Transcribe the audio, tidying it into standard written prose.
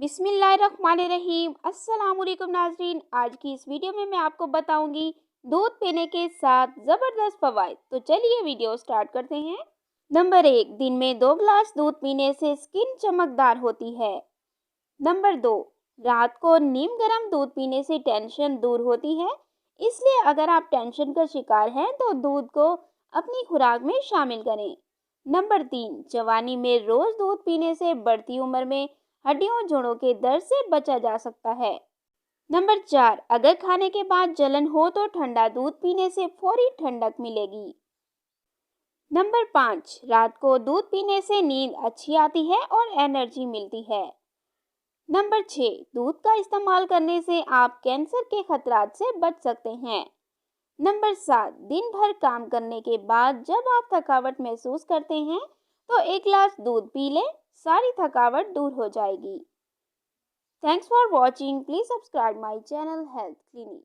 बिस्मिल्लाहिर्रहमानिर्रहीम। अस्सलाम वालेकुम नाज़रीन। आज की इस वीडियो में मैं आपको बताऊंगी दूध पीने के 7 ज़बरदस्त फ़वाइद। तो चलिए वीडियो स्टार्ट करते हैं। नंबर 1, दिन में 2 गिलास दूध पीने से स्किन चमकदार होती है। नंबर 2, रात को नीम गर्म दूध पीने से टेंशन दूर होती है। इसलिए अगर आप टेंशन का शिकार हैं तो दूध को अपनी खुराक में शामिल करें। नंबर 3, जवानी में रोज़ दूध पीने से बढ़ती उम्र में हड्डियों जोड़ों के दर्द से बचा जा सकता है। नंबर 4, अगर खाने के बाद जलन हो तो ठंडा दूध पीने से फौरी ठंडक मिलेगी। नंबर 5, रात को दूध पीने से नींद अच्छी आती है और एनर्जी मिलती है। नंबर 6, दूध का इस्तेमाल करने से आप कैंसर के खतरात से बच सकते हैं। नंबर 7, दिन भर काम करने के बाद जब आप थकावट महसूस करते हैं तो 1 गिलास दूध पी लें, सारी थकावट दूर हो जाएगी। Thanks for watching. Please subscribe my channel health clinic.